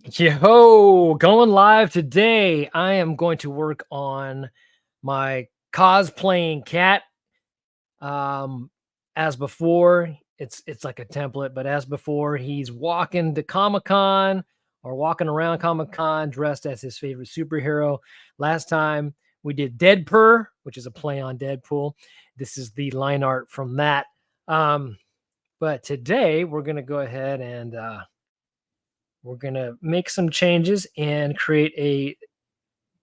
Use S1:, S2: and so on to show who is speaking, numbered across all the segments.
S1: Yo, going live today. I am going to work on my cosplaying cat. As before, it's like a template, but as before, he's walking to Comic-Con or walking around Comic-Con dressed as his favorite superhero. Last time we did Deadpurr, which is a play on Deadpool. This is the line art from that. But today we're gonna go ahead and we're going to make some changes and create a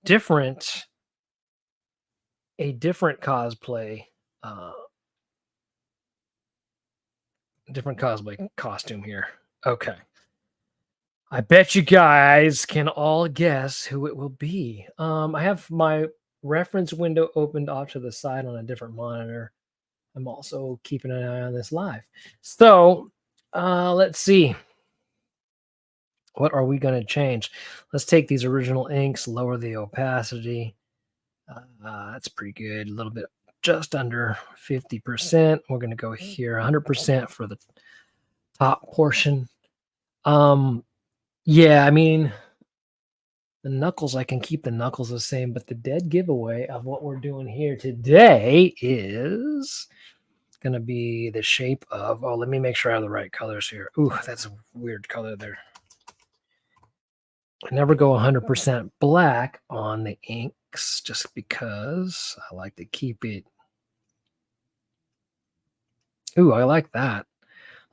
S1: different cosplay different cosplay costume here. Okay. I bet you guys can all guess who it will be. I have my reference window opened off to the side on a different monitor. I'm also keeping an eye on this live. So, let's see. What are we going to change? Let's take these original inks, lower the opacity. That's pretty good. A little bit, just under 50%. We're going to go here, 100% for the top portion. Yeah, I mean, the knuckles, I can keep the knuckles the same, but the dead giveaway of what we're doing here today is going to be the shape of, oh, let me make sure I have the right colors here. Ooh, that's a weird color there. I never go 100% black on the inks just because I like to keep it. Ooh, I like that.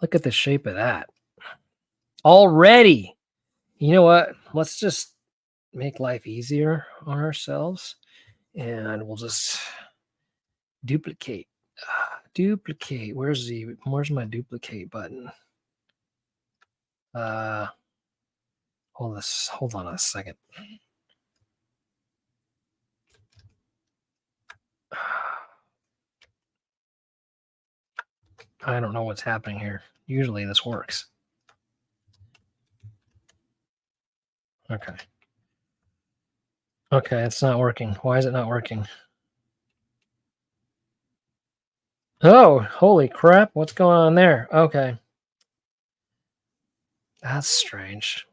S1: Look at the shape of that. Already. You know what? Let's just make life easier on ourselves and we'll just duplicate. Duplicate. Where's my duplicate button? Hold on a second. I don't know what's happening here. Usually this works. Okay. Okay, it's not working. Why is it not working? Oh, holy crap. What's going on there? Okay. That's strange.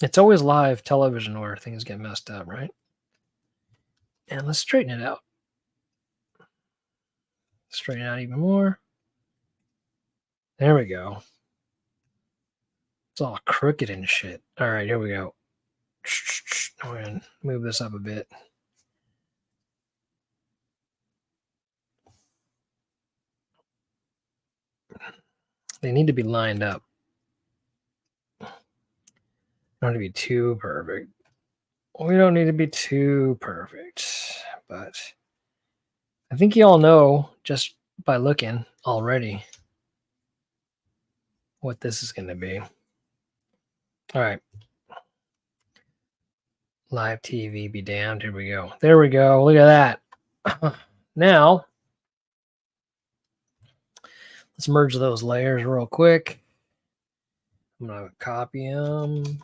S1: It's always live television where things get messed up, right? And let's straighten it out. Straighten it out even more. There we go. It's all crooked and shit. All right, here we go. I'm going to move this up a bit. They need to be lined up. Don't need to be too perfect. We don't need to be too perfect, but I think you all know just by looking already what this is going to be. All right. Live TV be damned. Here we go. There we go. Look at that. Now, let's merge those layers real quick. I'm going to copy them.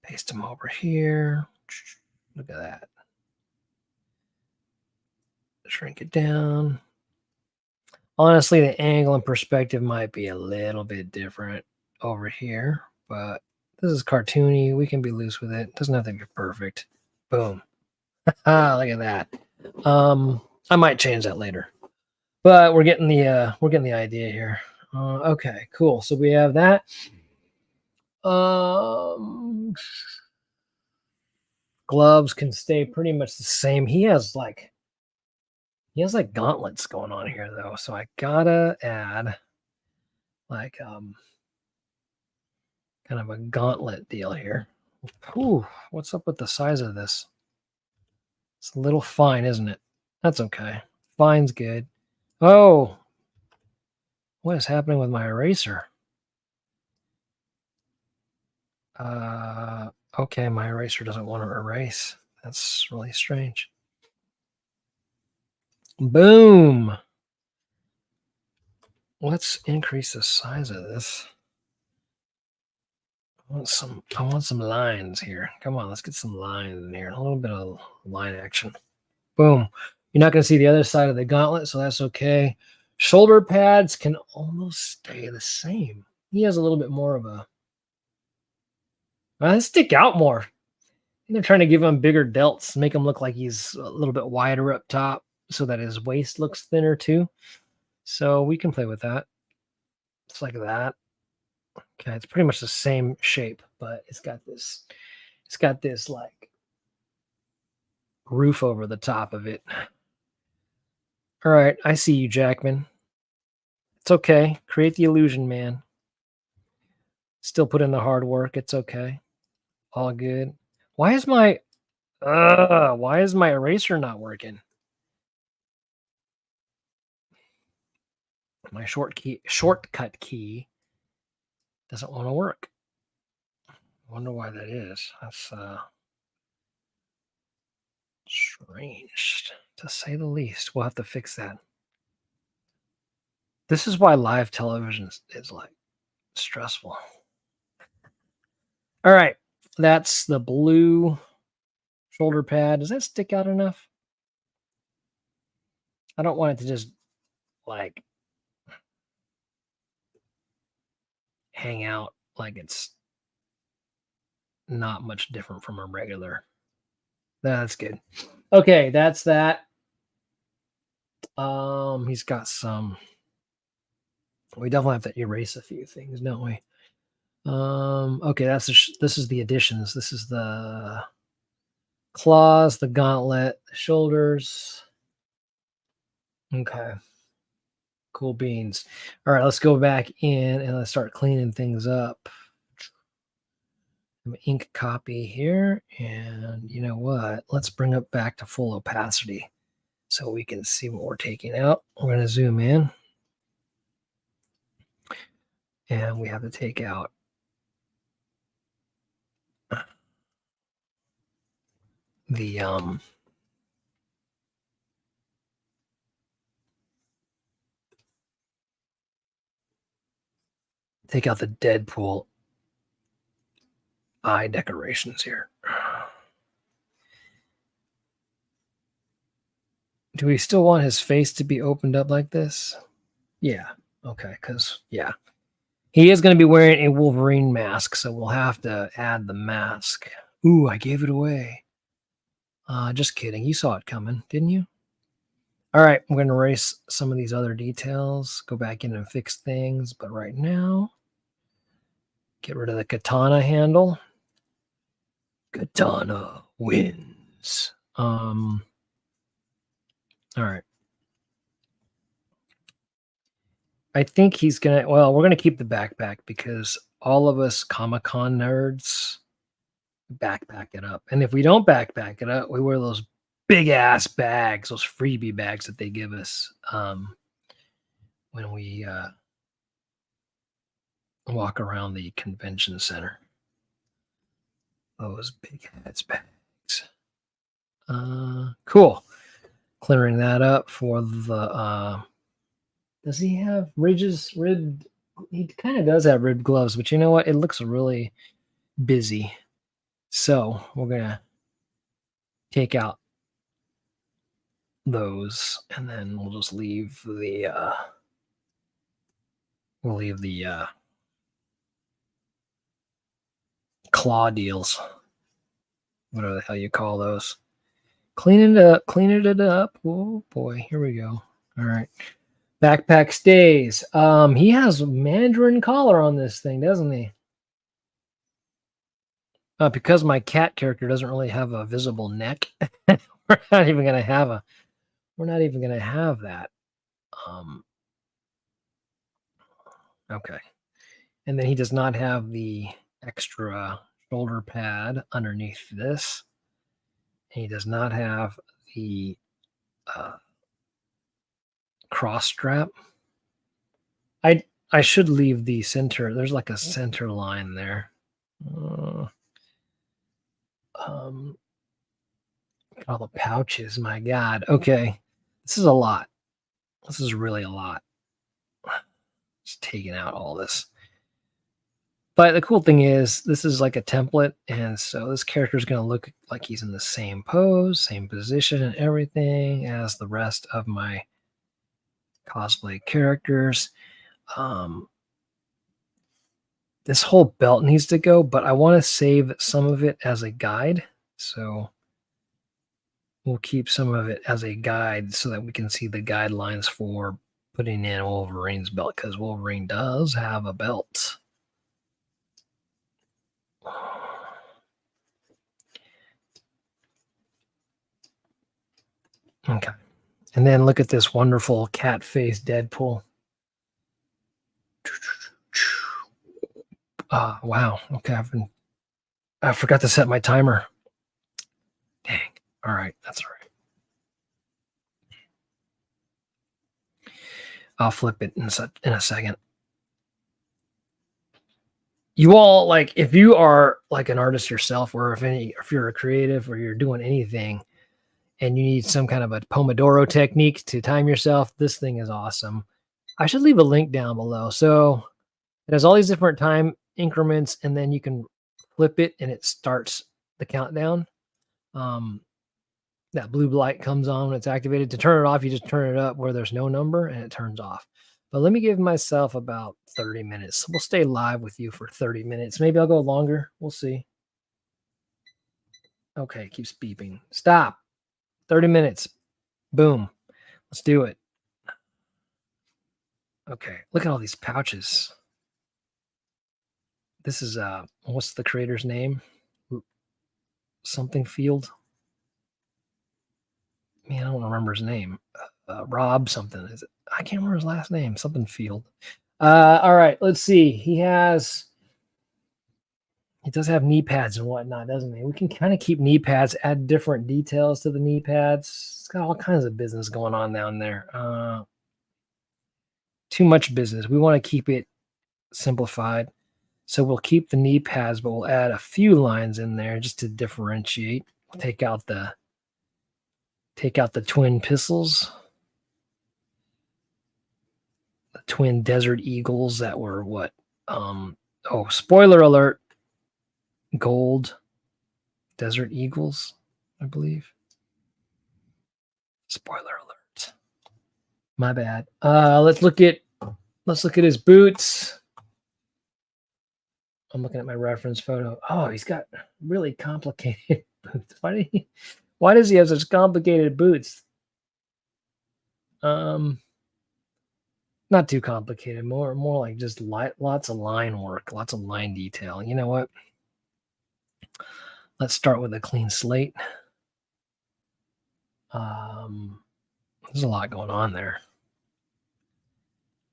S1: Paste them over here. Look at that. Shrink it down. Honestly, the angle and perspective might be a little bit different over here, but this is cartoony. We can be loose with it. Doesn't have to be perfect. Boom. Look at that. I might change that later, but we're getting the idea here. Okay, cool. So we have that. Gloves can stay pretty much the same. He has like gauntlets going on here though, so I gotta add like kind of a gauntlet deal here. Ooh, what's up with the size of this? It's a little fine, isn't it? That's okay. Fine's good. Oh, what is happening with my eraser? Okay, my eraser doesn't want to erase. That's really strange. Boom. Let's increase the size of this. I want some lines here. Come on, let's get some lines in here. A little bit of line action. Boom. You're not going to see the other side of the gauntlet, so that's okay. Shoulder pads can almost stay the same. He has a little bit more of a... They stick out more. They're trying to give him bigger delts, make him look like he's a little bit wider up top so that his waist looks thinner too. So we can play with that. It's like that. Okay, it's pretty much the same shape, but it's got this like roof over the top of it. All right, I see you, Jackman. It's okay. Create the illusion, man. Still put in the hard work. It's okay. All good. Why is my eraser not working? My shortcut key doesn't want to work. I wonder why that is. That's strange, to say the least. We'll have to fix that. This is why live television is like stressful. All right, that's the blue shoulder pad. Does that stick out enough? I don't want it to just like hang out like it's not much different from a regular. That's good. Okay, that's that. He's got some. We definitely have to erase a few things, don't we? Okay, this is the additions. This is the claws, the gauntlet, the shoulders. Okay. Cool beans. All right, let's go back in and let's start cleaning things up. Ink copy here, and you know what? Let's bring it back to full opacity so we can see what we're taking out. We're going to zoom in, and we have to take out the take out the Deadpool eye decorations here. Do we still want his face to be opened up like this? Yeah. Okay, because yeah. He is going to be wearing a Wolverine mask, so we'll have to add the mask. Ooh, I gave it away. Just kidding. You saw it coming, didn't you? All right, I'm going to erase some of these other details, go back in and fix things. But right now, get rid of the katana handle. Katana wins. All right. I think he's going to, well, we're going to keep the backpack because all of us Comic-Con nerds backpack it up. And if we don't backpack it up, we wear those big ass bags, those freebie bags that they give us when we walk around the convention center. Those big ass bags. Cool. Clearing that up for the does he have ribbed? He kind of does have ribbed gloves, but you know what? It looks really busy. So we're gonna take out those, and then we'll just leave the claw deals, whatever the hell you call those. Cleaning it up. Oh boy, here we go. All right, backpack stays. He has Mandarin collar on this thing, doesn't he? Because my cat character doesn't really have a visible neck, we're not even gonna have that. Okay, and then he does not have the extra shoulder pad underneath this. He does not have the cross strap. I should leave the center. There's like a center line there. All the pouches, my God. Okay, this is a lot. This is really a lot. Just taking out all this. But the cool thing is this is like a template, and so this character is going to look like he's in the same pose, same position, and everything as the rest of my cosplay characters. This whole belt needs to go, but I want to save some of it as a guide. So we'll keep some of it as a guide so that we can see the guidelines for putting in Wolverine's belt, because Wolverine does have a belt. Okay. And then look at this wonderful cat-faced Deadpool. Wow. Okay, I forgot to set my timer. Dang. All right, that's all right. I'll flip it in a second. You all, like, if you are like an artist yourself, or if you're a creative or you're doing anything and you need some kind of a Pomodoro technique to time yourself, this thing is awesome. I should leave a link down below. So it has all these different time increments, and then you can flip it and it starts the countdown. That blue light comes on when it's activated. To turn it off, you just turn it up where there's no number and it turns off. But let me give myself about 30 minutes. We'll stay live with you for 30 minutes. Maybe I'll go longer. We'll see. Okay, it keeps beeping. Stop. 30 minutes. Boom. Let's do it. Okay, look at all these pouches. This is, what's the creator's name? Something Field. Man, I don't remember his name. Rob something. Is it? I can't remember his last name. Something Field. All right, let's see. He does have knee pads and whatnot, doesn't he? We can kind of keep knee pads, add different details to the knee pads. It's got all kinds of business going on down there. Too much business. We want to keep it simplified. So we'll keep the knee pads, but we'll add a few lines in there just to differentiate. We'll take out the twin pistols, the twin desert eagles that were what? Oh, spoiler alert. Gold desert eagles, I believe. Spoiler alert. My bad. Let's look at his boots. I'm looking at my reference photo. Oh, he's got really complicated boots. Why does he have such complicated boots? Not too complicated. More like just lots of line work, lots of line detail. You know what? Let's start with a clean slate. There's a lot going on there.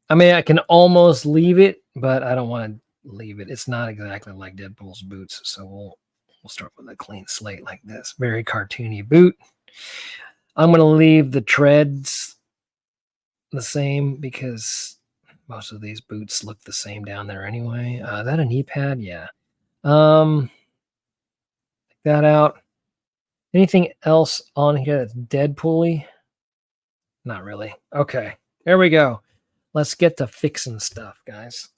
S1: I mean, I can almost leave it, but I don't want to leave it. It's not exactly like Deadpool's boots, so we'll start with a clean slate like this. Very cartoony boot. I'm going to leave the treads the same because most of these boots look the same down there anyway. Is that a knee pad? Yeah. Take that out. Anything else on here that's Deadpool-y? Not really. Okay, there we go. Let's get to fixing stuff, guys.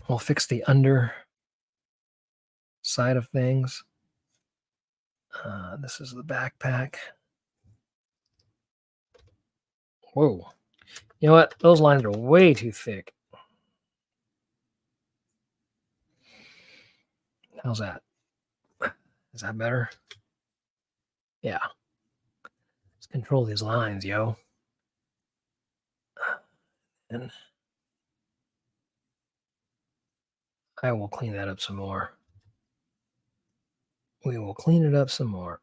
S1: We'll fix the under side of things. This is the backpack. Whoa. You know what? Those lines are way too thick. How's that? Is that better? Yeah. Let's control these lines, yo. And I will clean that up some more. We will clean it up some more.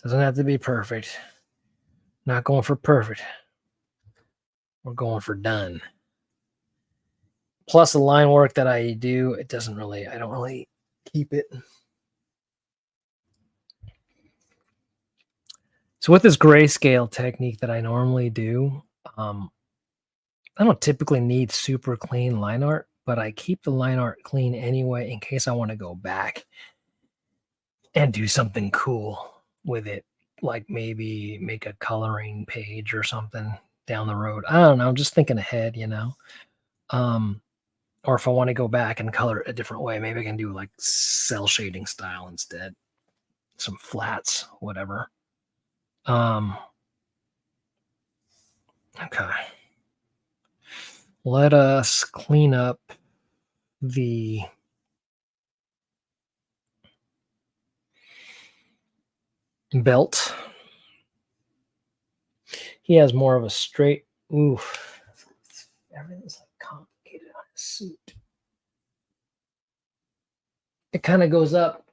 S1: Doesn't have to be perfect. Not going for perfect. We're going for done. Plus the line work that I do, I don't really keep it. So with this grayscale technique that I normally do, I don't typically need super clean line art, but I keep the line art clean anyway in case I want to go back and do something cool with it. like maybe make a coloring page or something down the road. I don't know. I'm just thinking ahead, you know. Or if I want to go back and color it a different way, maybe I can do like cell shading style instead. Some flats, whatever. Okay. Let us clean up the belt. He has more of a straight. Oof. Everything's like complicated on his suit. It kind of goes up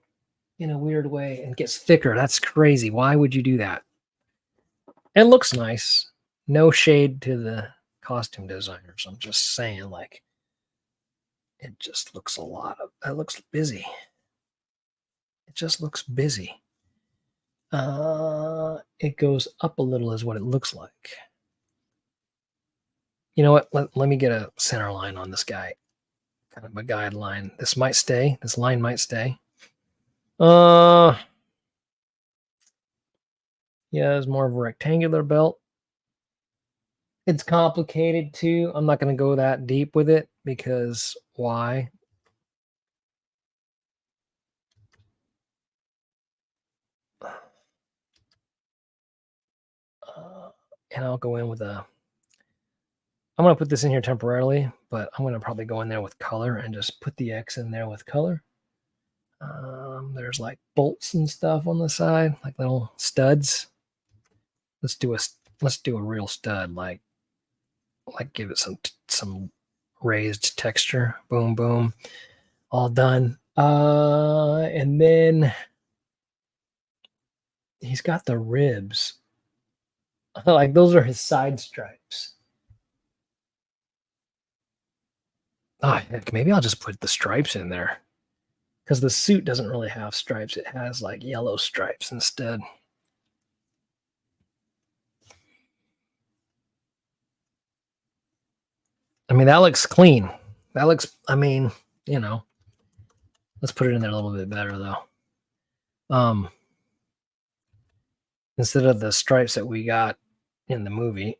S1: in a weird way and gets thicker. That's crazy. Why would you do that? It looks nice. No shade to the costume designers. I'm just saying, like, it just looks a lot of. It looks busy. It just looks busy. It goes up a little, is what it looks like. You know what? Let me get a center line on this guy. Kind of a guideline. This might stay. This line might stay. Yeah, it's more of a rectangular belt. It's complicated too. I'm not going to go that deep with it because why? And I'll go in with a. I'm going to put this in here temporarily, but I'm going to probably go in there with color and just put the X in there with color. There's like bolts and stuff on the side, like little studs. Let's do a real stud, like give it some raised texture. Boom, boom, all done. And then he's got the ribs. Like those are his side stripes. Oh, heck, maybe I'll just put the stripes in there because the suit doesn't really have stripes. It has like yellow stripes instead. I mean, that looks clean. That looks, I mean, you know, let's put it in there a little bit better though. Instead of the stripes that we got in the movie.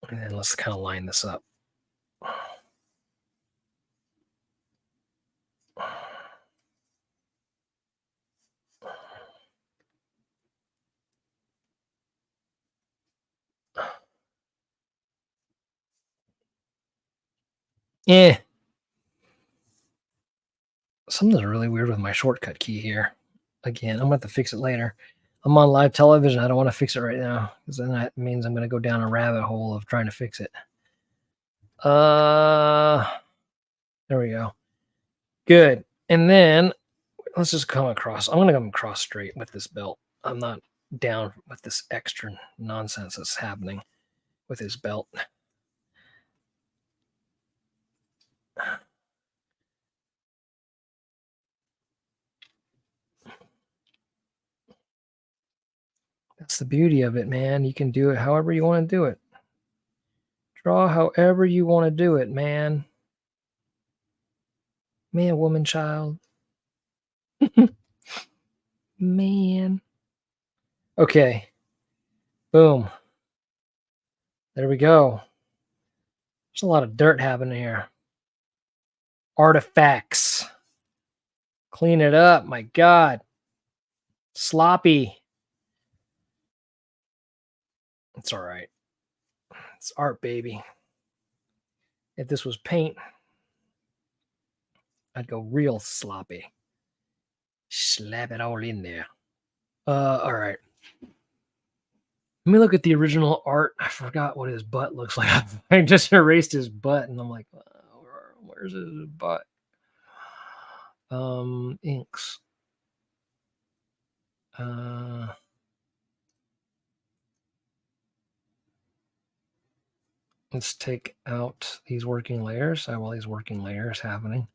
S1: And then let's kind of line this up. Yeah. Something's really weird with my shortcut key here. Again, I'm going to have to fix it later. I'm on live television. I don't want to fix it right now because then that means I'm going to go down a rabbit hole of trying to fix it. There we go. Good. And then let's just come across. I'm going to come across straight with this belt. I'm not down with this extra nonsense that's happening with his belt. That's the beauty of it, man. You can do it however you want to do it. Draw however you want to do it, man. Man, woman, child. Man. Okay. Boom. There we go. There's a lot of dirt happening here. Artifacts. Clean it up. My God. Sloppy. It's all right. It's art, baby. If this was paint, I'd go real sloppy. Slap it all in there. All right. Let me look at the original art. I forgot what his butt looks like. I just erased his butt, and I'm like, where's his butt? Inks. Let's take out these working layers. I have all these working layers happening.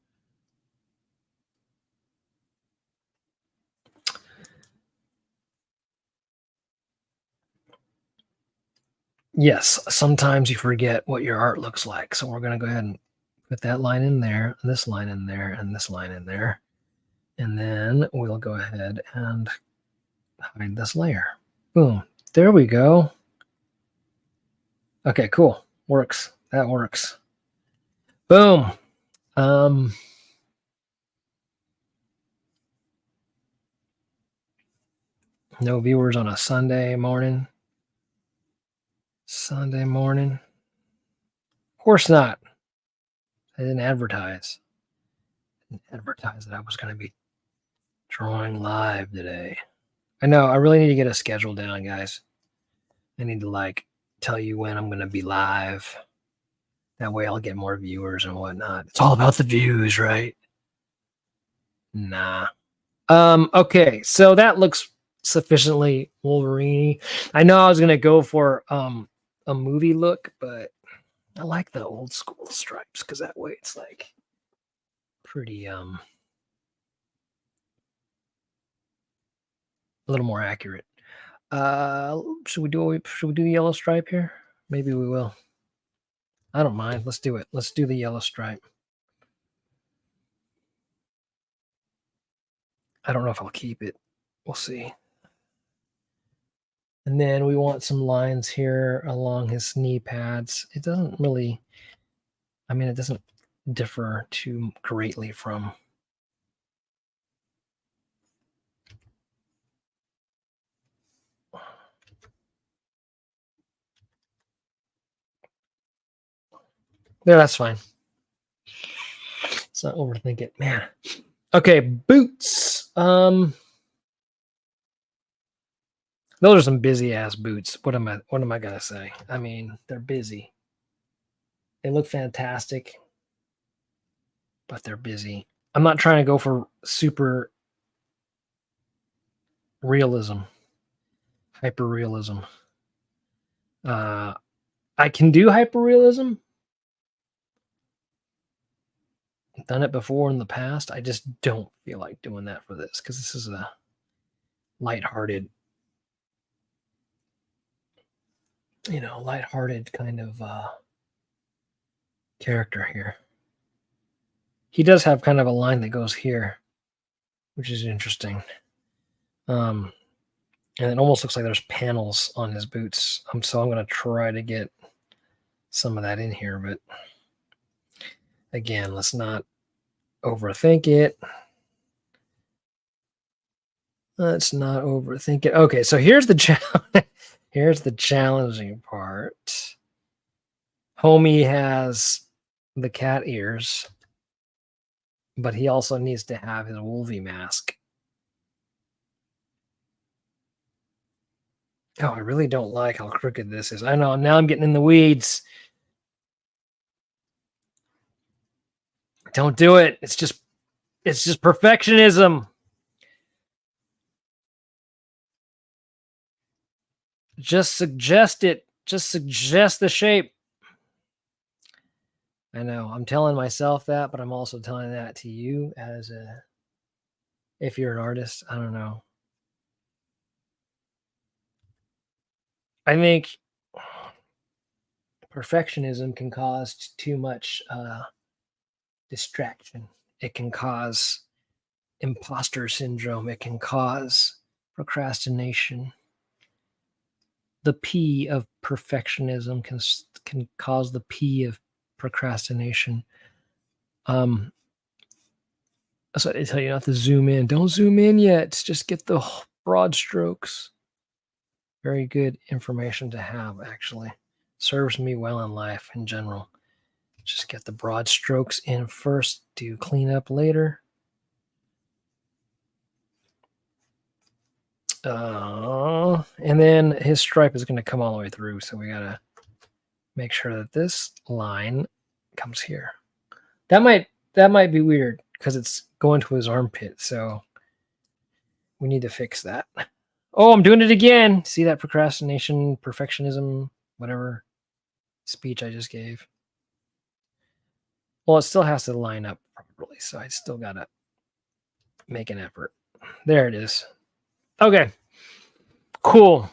S1: Yes, sometimes you forget what your art looks like. So we're going to go ahead and Put that line in there, this line in there, and this line in there. And then we'll go ahead and hide this layer. Boom. There we go. Okay, cool. Works. That works. Boom. No viewers on a Sunday morning. Sunday morning. Of course not. I didn't advertise. I didn't advertise that I was going to be drawing live today. I know. I really need to get a schedule down, guys. I need to like tell you when I'm going to be live. That way I'll get more viewers and whatnot. It's all about the views, right? Nah. Okay, so that looks sufficiently Wolverine. I know I was gonna go for a movie look, but I like the old school stripes because that way it's like pretty a little more accurate. Should we do the yellow stripe here? Maybe we will. I don't mind. Let's do it. Let's do the yellow stripe. I don't know if I'll keep it. We'll see. And then we want some lines here along his knee pads. It doesn't really, I mean, it doesn't differ too greatly from there. That's fine. Let's not overthink it, man. Okay, boots. Those are some busy ass boots. What am I gonna say? I mean, they're busy. They look fantastic, but they're busy. I'm not trying to go for super realism, hyper realism. I can do hyper realism. I've done it before in the past. I just don't feel like doing that for this because this is a lighthearted, lighthearted kind of character here. He does have kind of a line that goes here, which is interesting. And it almost looks like there's panels on his boots. So I'm going to try to get some of that in here, but again, let's not overthink it. Let's not overthink it. Okay, so here's the here's the challenging part. Homie has the cat ears, but he also needs to have his Wolvie mask. Oh, I really don't like how crooked this is. I know, now I'm getting in the weeds. Don't do it. It's just perfectionism. Just suggest it. Just suggest the shape. I know. I'm telling myself that, but I'm also telling that to you as if you're an artist. I don't know. I think perfectionism can cause too much distraction. It can cause imposter syndrome. It can cause procrastination. The P of perfectionism can cause the P of procrastination. That's what they tell you not to zoom in. Don't zoom in yet. Just get the broad strokes. Very good information to have, actually. Serves me well in life in general. Just get the broad strokes in first, do cleanup later. And then his stripe is going to come all the way through, so we got to make sure that this line comes here. That might be weird because it's going to his armpit, so we need to fix that. Oh, I'm doing it again. See that procrastination, perfectionism, whatever speech I just gave? Well, it still has to line up properly, so I still got to make an effort. There it is. Okay. Cool.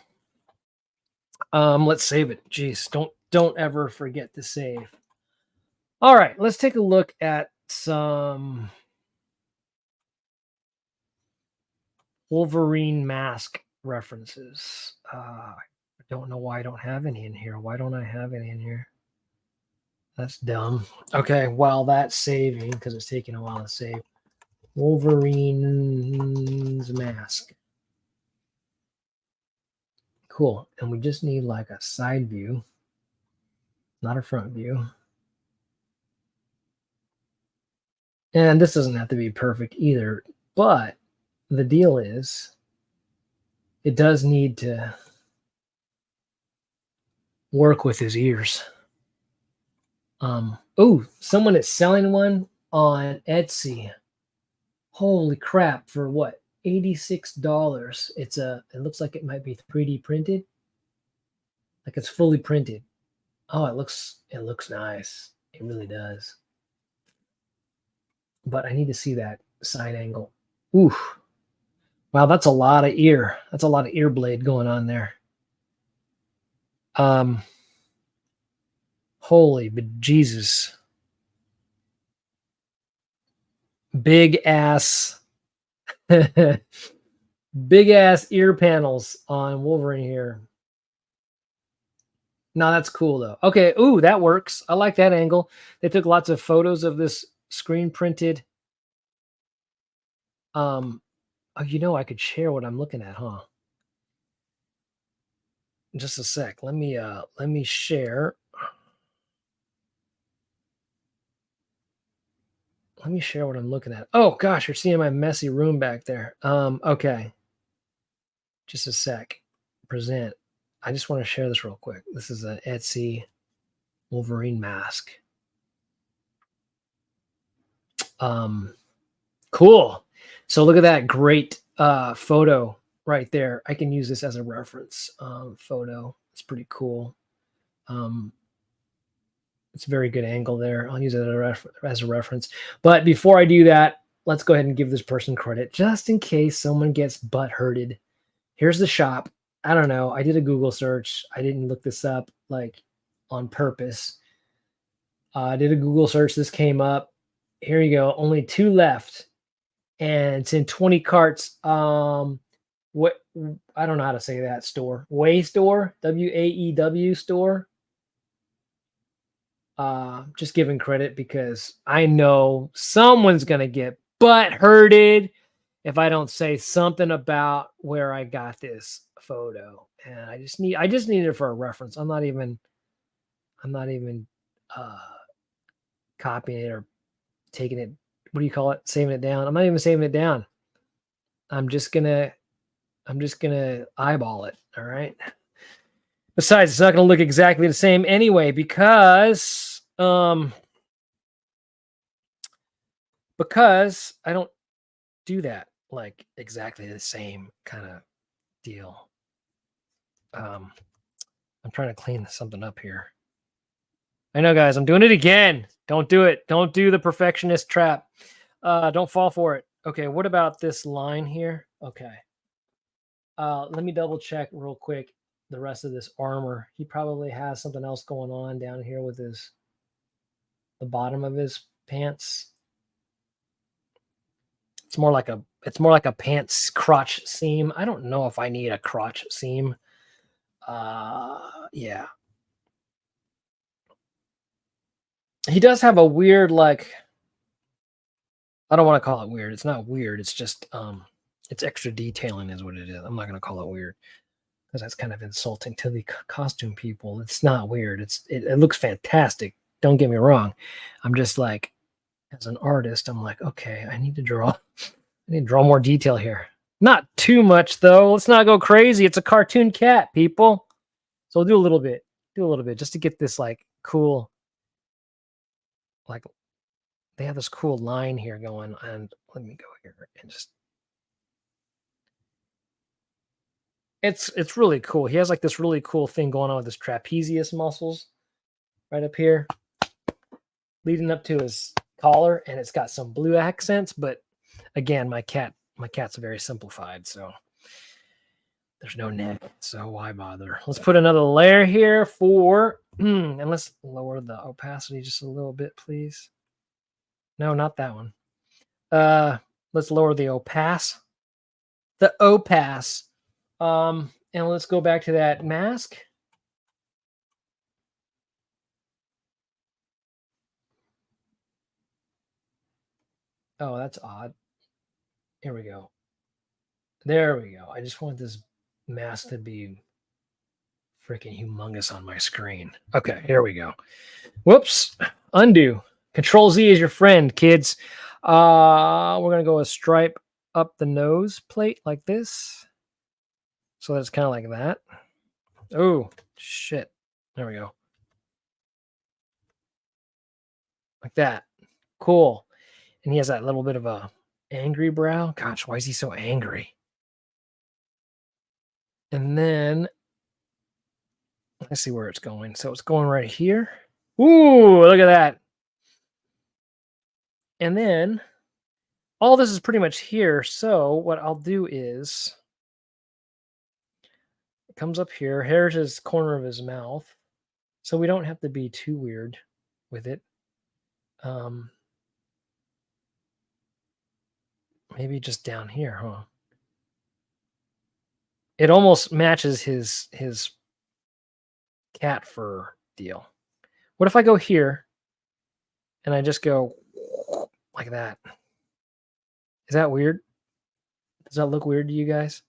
S1: Let's save it. Jeez, don't ever forget to save. All right, let's take a look at some Wolverine mask references. I don't know why I don't have any in here. Why don't I have any in here? That's dumb. Okay, while that's saving, because it's taking a while to save, Wolverine's mask. Cool. And we just need like a side view, not a front view. And this doesn't have to be perfect either, but the deal is it does need to work with his ears. Oh, someone is selling one on Etsy. Holy crap, for what? $86. It looks like it might be 3D printed. Like it's fully printed. Oh, it looks nice. It really does. But I need to see that side angle. Ooh. Wow, that's a lot of ear. That's a lot of ear blade going on there. Holy bejesus. Big ass big ass ear panels on Wolverine here. No, that's cool though. Okay, ooh, that works. I like that angle. They took lots of photos of this screen printed. Oh, you know, I could share what I'm looking at, huh? Just a sec. Let me share. Let me share what I'm looking at. Oh gosh, you're seeing my messy room back there. Okay. Just a sec. Present. I just want to share this real quick. This is an Etsy Wolverine mask. Cool. So look at that great photo right there. I can use this as a reference photo. It's pretty cool. It's a very good angle there. I'll use it as a reference. But before I do that, let's go ahead and give this person credit just in case someone gets butt hurted. Here's the shop. I don't know. I did a Google search. I didn't look this up like on purpose. I did a Google search. This came up. Here you go. Only 2 left. And it's in 20 carts. What, I don't know how to say that store. Way store, WAEW store. Just giving credit because I know someone's gonna get butt hurted if I don't say something about where I got this photo. And I just need it for a reference. I'm not even copying it or taking it, what do you call it? Saving it down. I'm not even saving it down. I'm just gonna eyeball it. All right. Besides, it's not gonna look exactly the same anyway because I don't do that like exactly the same kind of deal. I'm trying to clean something up here. I know, guys, I'm doing it again. Don't do it. Don't do the perfectionist trap. Don't fall for it. Okay, what about this line here? Okay. Let me double check real quick the rest of this armor. He probably has something else going on down here with the bottom of his pants. It's more like a pants crotch seam. I don't know if I need a crotch seam. Yeah. He does have a weird, like, I don't want to call it weird. It's not weird. It's just it's extra detailing is what it is. I'm not going to call it weird because that's kind of insulting to the costume people. It's not weird. It looks fantastic. Don't get me wrong. I'm just like, as an artist, I'm like, okay, I need to draw more detail here. Not too much though. Let's not go crazy. It's a cartoon cat, people. So we'll do a little bit just to get this like cool, like they have this cool line here going. And let me go here and just, it's really cool. He has like this really cool thing going on with his trapezius muscles right up here, leading up to his collar, and it's got some blue accents. But again, my cat's very simplified, so There's no neck, so why bother? Let's put another layer here for, and let's lower the opacity just a little bit, please. No, not that one. Let's lower the opass. The opass. And let's go back to that mask. Oh, that's odd. Here we go. There we go. I just want this mask to be freaking humongous on my screen. Okay, here we go. Whoops. Undo. Control Z is your friend, kids. We're gonna go a stripe up the nose plate like this. So that's kind of like that. Oh shit. There we go. Like that. Cool. And he has that little bit of a angry brow. Gosh, why is he so angry? And then let's see where it's going. So it's going right here. Ooh, look at that. And then all this is pretty much here. So what I'll do is it comes up here. Here's his corner of his mouth. So we don't have to be too weird with it. Maybe just down here, huh? It almost matches his cat fur deal. What if I go here and I just go like that? Is that weird? Does that look weird to you guys?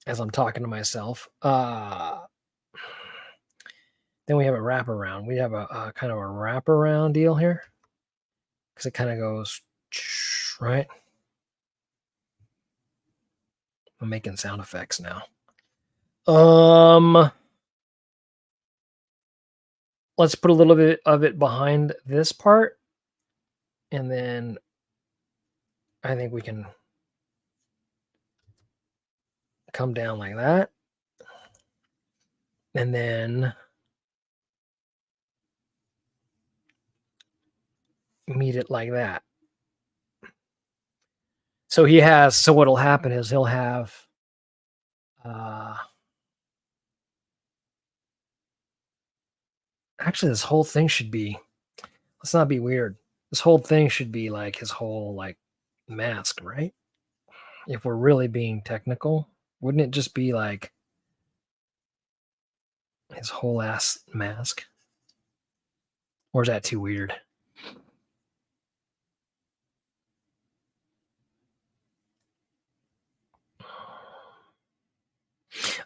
S1: As I'm talking to myself. Then we have a wraparound. We have a kind of a wraparound deal here. Because it kind of goes, right? I'm making sound effects now. Let's put a little bit of it behind this part. And then I think we can come down like that. And then meet it like that. So so what'll happen is he'll have actually this whole thing should be, let's not be weird. This whole thing should be like his whole like mask, right? If we're really being technical, wouldn't it just be like his whole ass mask? Or is that too weird?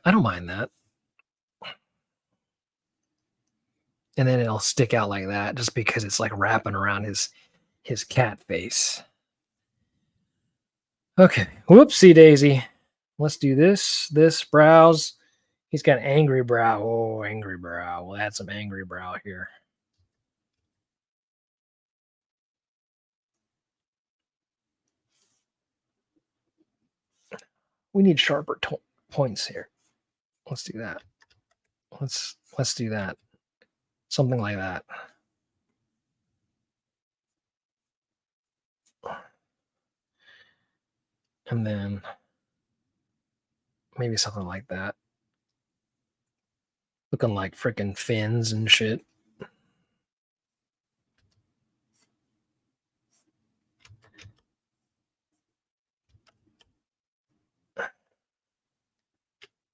S1: I don't mind that. And then it'll stick out like that just because it's like wrapping around his cat face. Okay. Whoopsie daisy. Let's do this. This brows. He's got an angry brow. Oh, angry brow. We'll add some angry brow here. We need sharper points here. Let's do that. Let's do that. Something like that. And then maybe something like that. Looking like freaking fins and shit.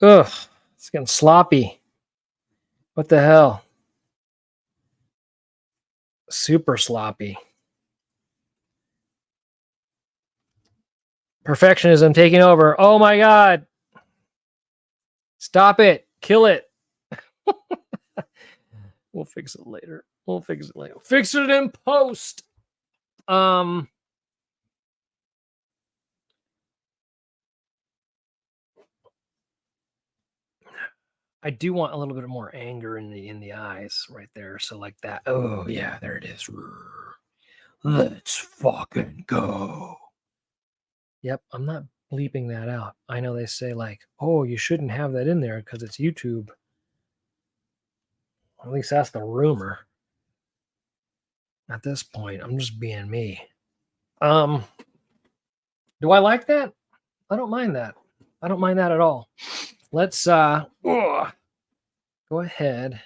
S1: Ugh, it's getting sloppy. What the hell? Super sloppy. Perfectionism taking over. Oh my God. Stop it. Kill it. We'll fix it later. We'll fix it later. Fix it in post. I do want a little bit more anger in the eyes right there. So like that. Oh yeah, there it is. Let's fucking go. Yep, I'm not bleeping that out. I know they say like, oh, you shouldn't have that in there because it's YouTube. At least that's the rumor. At this point, I'm just being me. Do I like that? I don't mind that. I don't mind that at all. Let's go ahead.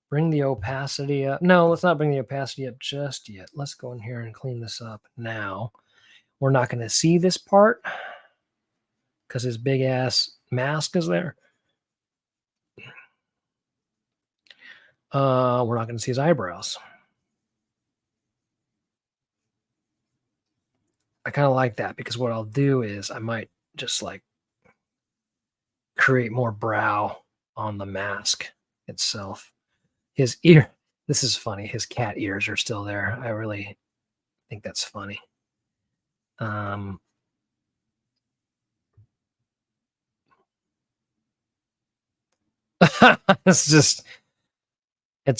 S1: Bring the opacity up. No, let's not bring the opacity up just yet. Let's go in here and clean this up now. We're not going to see this part because his big ass mask is there. We're not going to see his eyebrows. I kind of like that because what I'll do is I might just like create more brow on the mask itself. His ear, this is funny. His cat ears are still there. I really think that's funny. It's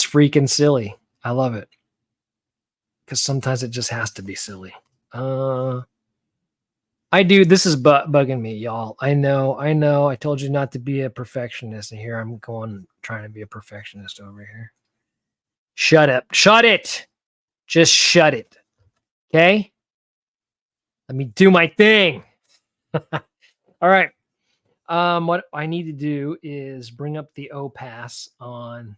S1: freaking silly. I love it. Because sometimes it just has to be silly. This is bugging me, y'all. I know. I told you not to be a perfectionist, and here I'm trying to be a perfectionist over here. Shut up. Shut it. Just shut it. Okay? Let me do my thing. All right. What I need to do is bring up the opass on.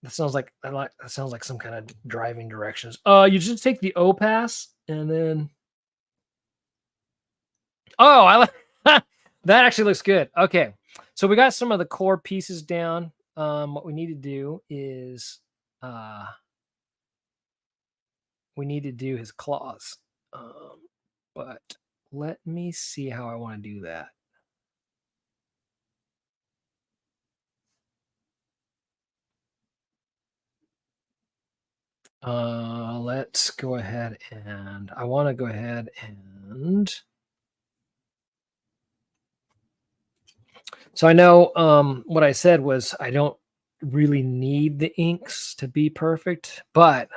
S1: That sounds like some kind of driving directions. You just take the opass and then. Oh, I like that. Actually looks good. Okay, so we got some of the core pieces down. What we need to do is we need to do his claws. But let me see how I want to do that. Let's go ahead and I want to go ahead and. So I know what I said was I don't really need the inks to be perfect, but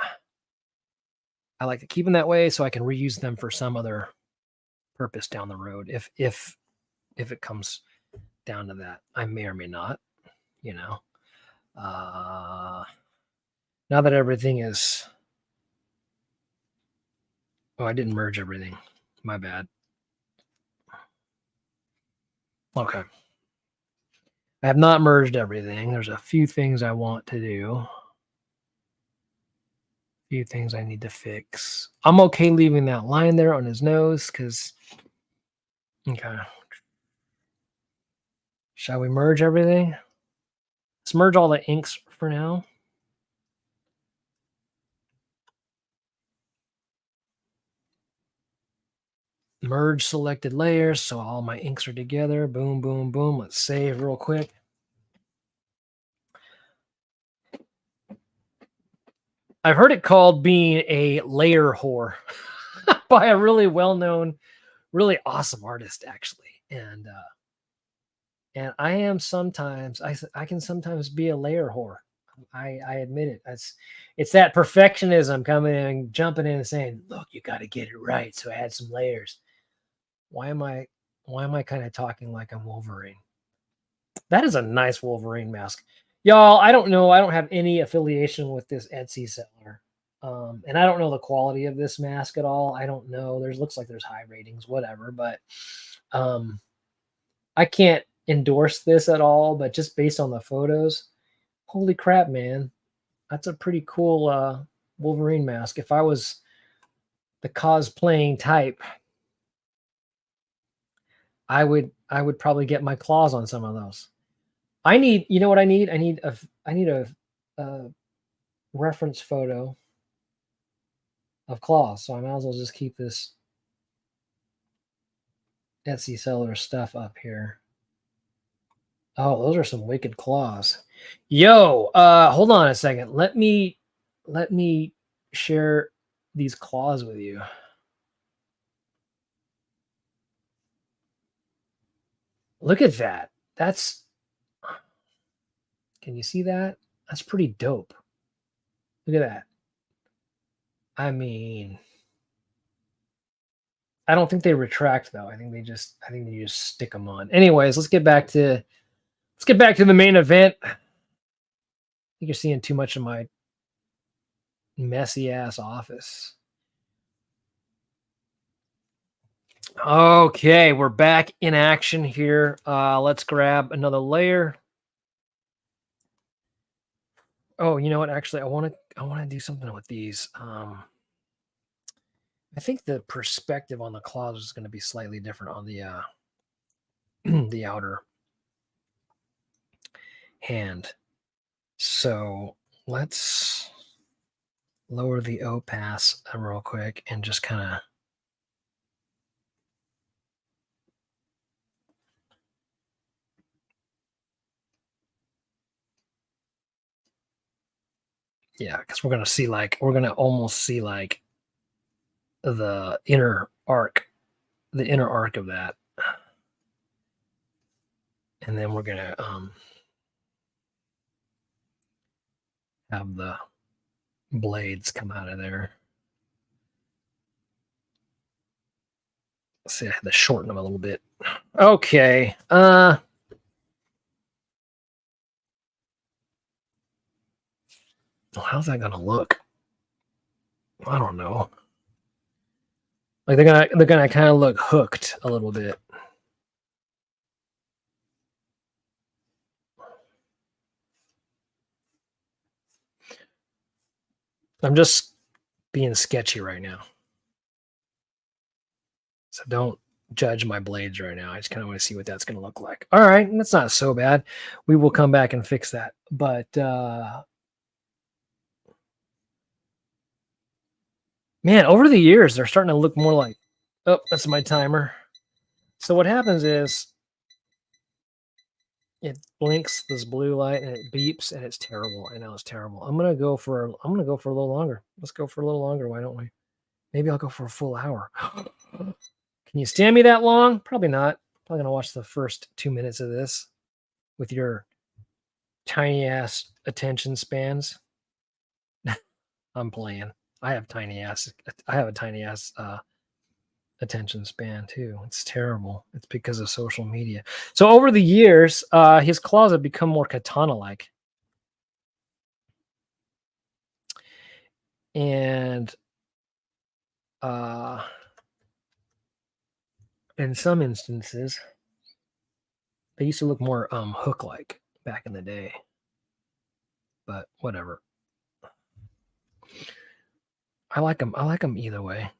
S1: I like to keep them that way so I can reuse them for some other purpose down the road if it comes down to that. I may or may not, you know. Now that everything is I didn't merge everything. My bad. Okay. I have not merged everything. There's a few things I want to do. A few things I need to fix. I'm okay leaving that line there on his nose because. Okay. Shall we merge everything? Let's merge all the inks for now. Merge selected layers so all my inks are together. Boom, boom, boom. Let's save real quick. I've heard it called being a layer whore by a really well-known, really awesome artist, actually. And I am sometimes I can sometimes be a layer whore. I admit it. It's that perfectionism coming in and jumping in and saying, "Look, you got to get it right." So add some layers. Why am I kind of talking like I'm Wolverine? That is a nice Wolverine mask. Y'all, I don't know. I don't have any affiliation with this Etsy seller. And I don't know the quality of this mask at all. I don't know. Looks like there's high ratings, whatever, but I can't endorse this at all, but just based on the photos, holy crap, man. That's a pretty cool Wolverine mask. If I was the cosplaying type, I would probably get my claws on some of those. You know what I need? I need a reference photo of claws. So I might as well just keep this Etsy seller stuff up here. Oh, those are some wicked claws. Yo, hold on a second. Let me share these claws with you. Look at that. Can you see that? That's pretty dope. Look at that. I mean, I don't think they retract though. I think they just stick them on. Anyways, let's get back to the main event. I think you're seeing too much of my messy ass office. Okay, we're back in action here. Let's grab another layer. Oh, you know what? Actually, I want to do something with these. I think the perspective on the claws is going to be slightly different on the the outer hand. So let's lower the opass real quick and just kind of yeah, because we're gonna see like we're gonna almost see like the inner arc of that, and then we're gonna have the blades come out of there. Let's see, I had to shorten them a little bit. Okay. How's that gonna look? I don't know. Like they're gonna kind of look hooked a little bit. I'm just being sketchy right now. So don't judge my blades right now. I just kind of want to see what that's going to look like. All right, that's not so bad. We will come back and fix that. But man, over the years, they're starting to look more like, oh, that's my timer. So what happens is it blinks this blue light and it beeps and it's terrible. I know it's terrible. I'm gonna go for a little longer. Let's go for a little longer. Why don't we? Maybe I'll go for a full hour. Can you stand me that long? Probably not. Probably gonna watch the first 2 minutes of this with your tiny ass attention spans. I'm playing. I have a tiny ass attention span too. It's terrible. It's because of social media. So over the years, his claws have become more katana-like. And in some instances, they used to look more hook-like back in the day. But whatever. I like them. I like them either way.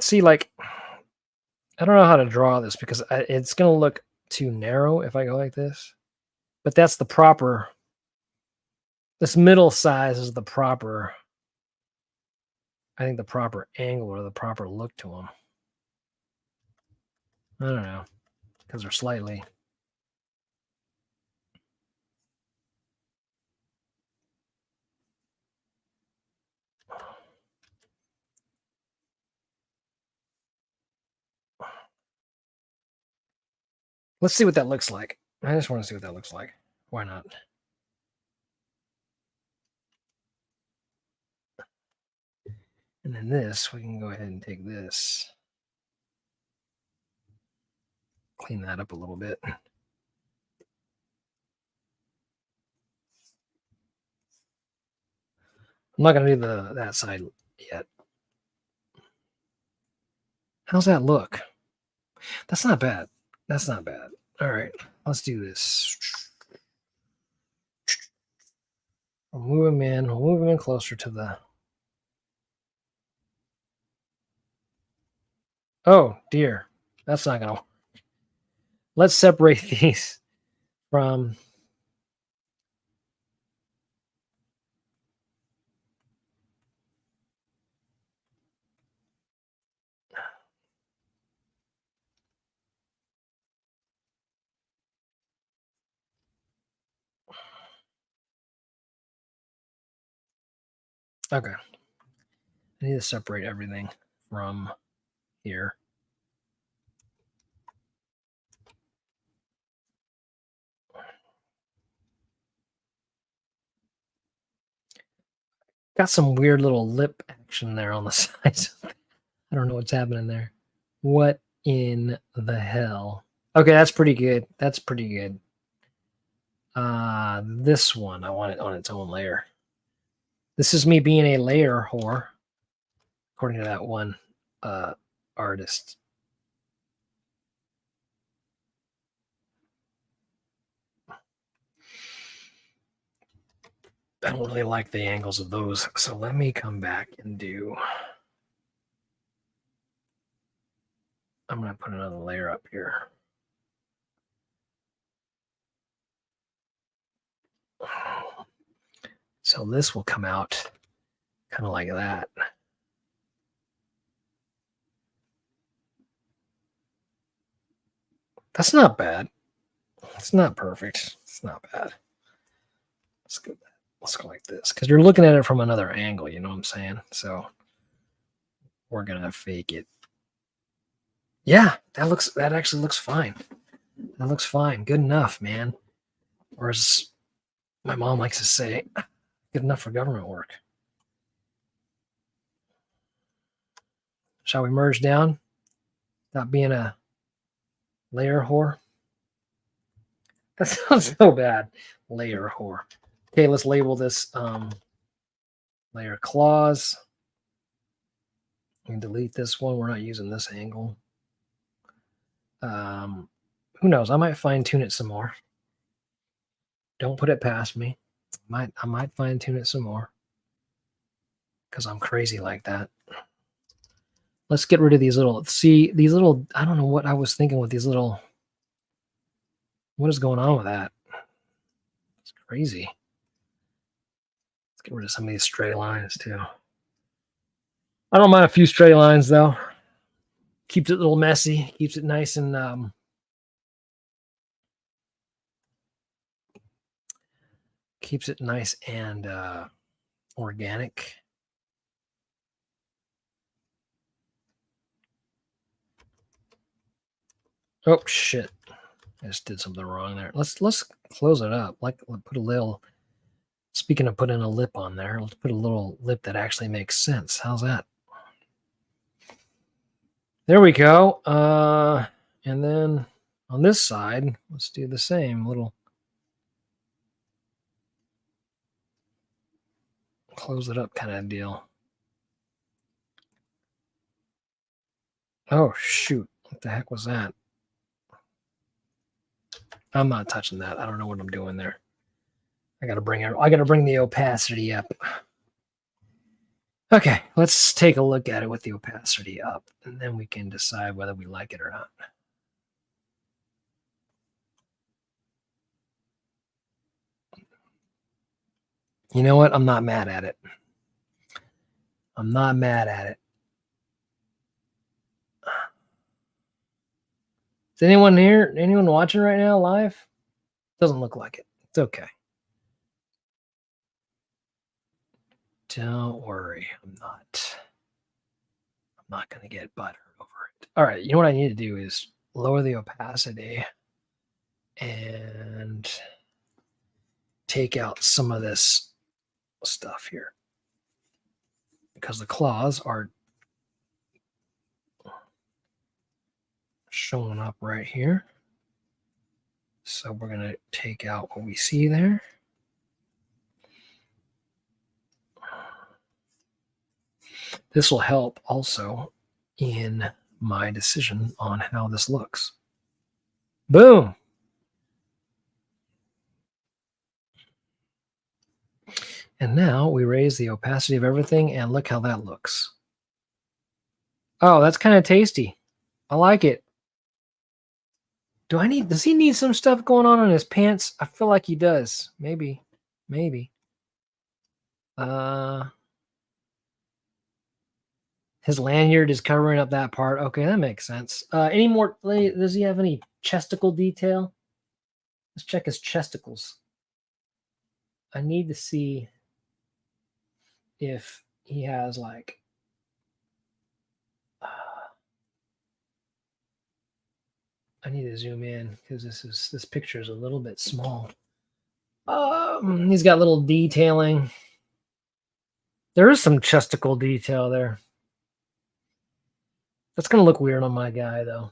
S1: See, like, I don't know how to draw this because it's going to look too narrow if I go like this. But that's the proper. This middle size is the proper. I think the proper angle or the proper look to them. I don't know because they're slightly. Let's see what that looks like. I just want to see what that looks like. Why not? And then this, we can go ahead and take this. Clean that up a little bit. I'm not going to do that side yet. How's that look? That's not bad. That's not bad. All right, let's do this. We'll move him in. We'll move him in closer to the. Oh dear, that's not gonna. Let's separate these from. Okay, I need to separate everything from here. Got some weird little lip action there on the sides. I don't know what's happening there. What in the hell? Okay, that's pretty good. That's pretty good. This one, I want it on its own layer. This is me being a layer whore, according to that one artist. I don't really like the angles of those, so let me come back and do. I'm going to put another layer up here. So this will come out kind of like that. That's not bad. It's not perfect. It's not bad. Let's go like this, because you're looking at it from another angle, you know what I'm saying? So we're going to fake it. Yeah, that actually looks fine. That looks fine. Good enough, man. Or as my mom likes to say, good enough for government work. Shall we merge down? Not being a layer whore. That sounds so bad. Layer whore. Okay, let's label this layer claws. And delete this one. We're not using this angle. Who knows? I might fine tune it some more. Don't put it past me. I might fine tune it some more, because I'm crazy like that. Let's get rid of these little. See these little. I don't know what I was thinking with these little. What is going on with that? It's crazy. Let's get rid of some of these straight lines too. I don't mind a few straight lines though. Keeps it a little messy. Keeps it nice and keeps it nice and organic. Oh shit! I just did something wrong there. Let's close it up. Like put a little. Speaking of putting a lip on there, let's put a little lip that actually makes sense. How's that? There we go. And then on this side, let's do the same little. Close it up kind of deal. Oh shoot! What the heck was that? I'm not touching that. I don't know what I'm doing there. I gotta bring the opacity up. Okay, let's take a look at it with the opacity up, and then we can decide whether we like it or not. You know what? I'm not mad at it. I'm not mad at it. Is anyone here? Anyone watching right now live? Doesn't look like it. It's okay. Don't worry. I'm not going to get buttered over it. All right. You know what I need to do is lower the opacity and take out some of this stuff here, because the claws are showing up right here. So we're going to take out what we see there. This will help also in my decision on how this looks. Boom. And now we raise the opacity of everything, and look how that looks. Oh, that's kind of tasty. I like it. Does he need some stuff going on his pants? I feel like he does. Maybe. His lanyard is covering up that part. Okay, that makes sense. Any more? Does he have any chesticle detail? Let's check his chesticles. I need to see if he has like. I need to zoom in because this picture is a little bit small. He's got little detailing. There is some chesticle detail there. That's gonna look weird on my guy though.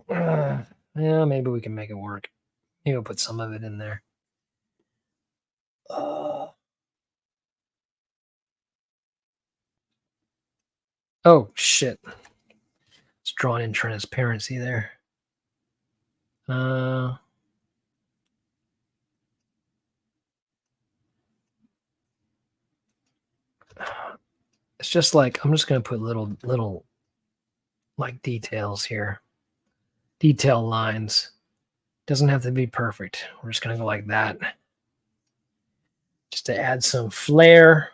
S1: Yeah, maybe we can make it work. Maybe we'll put some of it in there. Oh, shit. It's drawn in transparency there. It's just like, I'm just going to put little like details here. Detail lines. Doesn't have to be perfect. We're just going to go like that. Just to add some flair.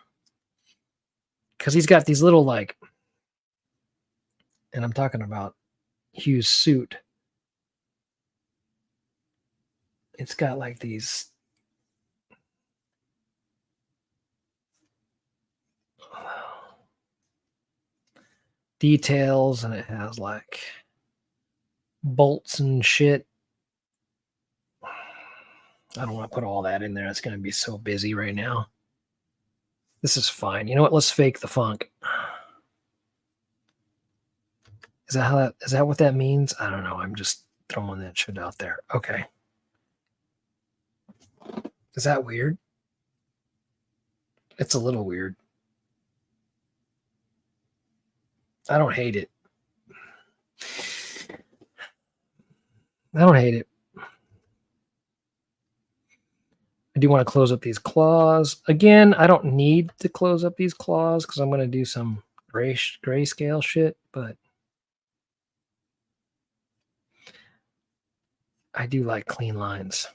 S1: Because he's got these little like, and I'm talking about Hugh's suit. It's got like these details, and it has like bolts and shit. I don't want to put all that in there. It's going to be so busy right now. This is fine. You know what? Let's fake the funk. Is that what that means? I don't know. I'm just throwing that shit out there. Okay. Is that weird? It's a little weird. I don't hate it. I don't hate it. I do want to close up these claws. Again, I don't need to close up these claws because I'm going to do some grayscale shit, but I do like clean lines.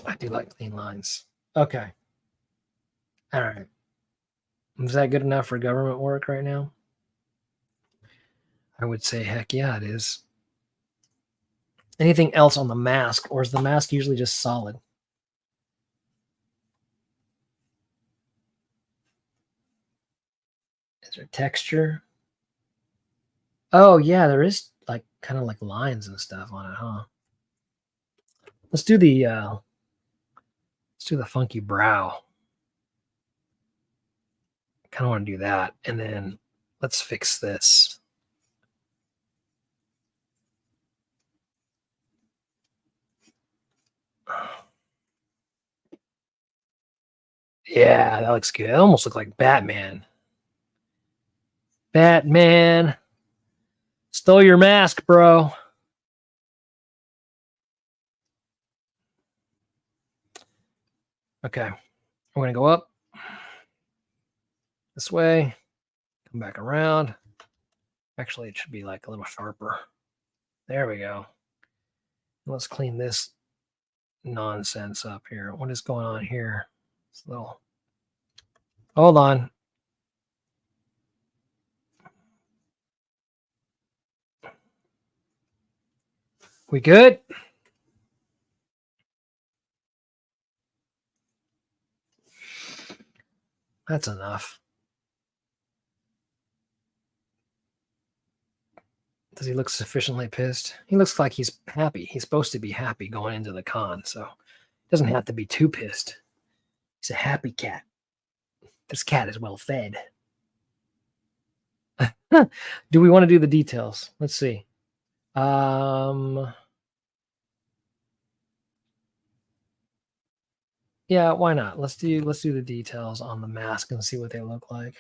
S1: I do like clean lines. Okay. All right. Is that good enough for government work right now? I would say, heck yeah, it is. Anything else on the mask, or is the mask usually just solid? Is there texture? Oh yeah, there is like kind of like lines and stuff on it, huh? Let's do the funky brow. Kind of want to do that, and then let's fix this. Yeah, that looks good. It almost looks like Batman. Batman. Stole your mask, bro. Okay. We're going to go up this way. Come back around. Actually, it should be like a little sharper. There we go. Let's clean this nonsense up here. What is going on here? It's a little... Hold on. We good? That's enough. Does he look sufficiently pissed? He looks like he's happy. He's supposed to be happy going into the con, so he doesn't have to be too pissed. He's a happy cat. This cat is well fed. Do we want to do the details? Let's see. Yeah, why not? Let's do the details on the mask and see what they look like.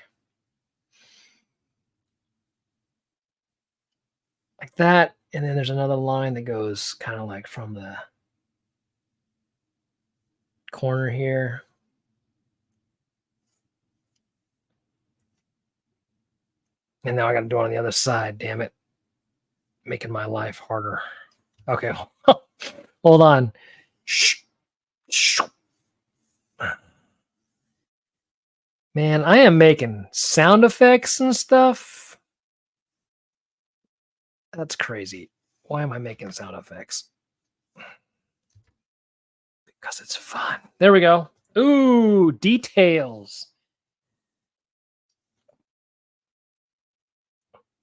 S1: Like that, and then there's another line that goes kind of like from the corner here. And now I got to do it on the other side, damn it. Making my life harder. Okay, hold on. Shh. Shh. Man, I am making sound effects and stuff. That's crazy. Why am I making sound effects? Because it's fun. There we go. Ooh, details.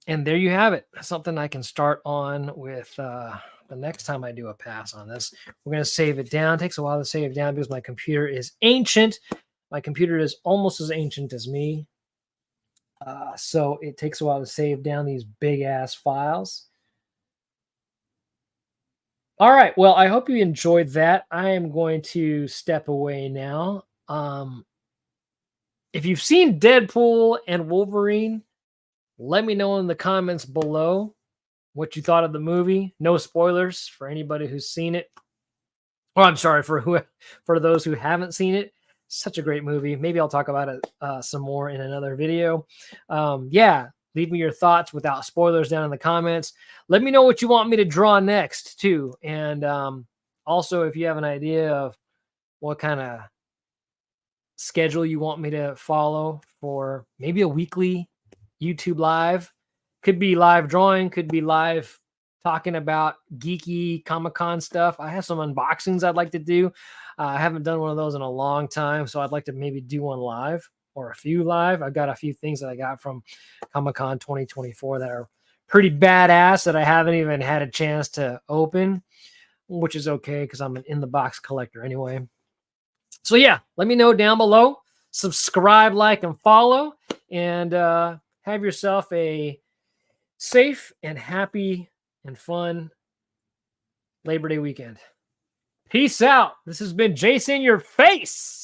S1: And there you have it. Something I can start on with the next time I do a pass on this. We're going to save it down. It takes a while to save down because my computer is ancient. My computer is almost as ancient as me. So it takes a while to save down these big ass files. All right. Well, I hope you enjoyed that. I am going to step away now. If you've seen Deadpool and Wolverine, let me know in the comments below what you thought of the movie. No spoilers for anybody who's seen it. Oh, I'm sorry for those who haven't seen it. Such a great movie. Maybe I'll talk about it some more in another video. Yeah, leave me your thoughts without spoilers down in the comments. Let me know what you want me to draw next too, and also if you have an idea of what kind of schedule you want me to follow for maybe a weekly YouTube live. Could be live drawing, could be live talking about geeky Comic-Con stuff. I have some unboxings I'd like to do. I haven't done one of those in a long time, so I'd like to maybe do one live or a few live. I've got a few things that I got from Comic-Con 2024 that are pretty badass that I haven't even had a chance to open, which is okay because I'm an in-the-box collector anyway. So yeah, let me know down below. Subscribe, like, and follow, and have yourself a safe and happy and fun Labor Day weekend. Peace out. This has been Jason Your Face.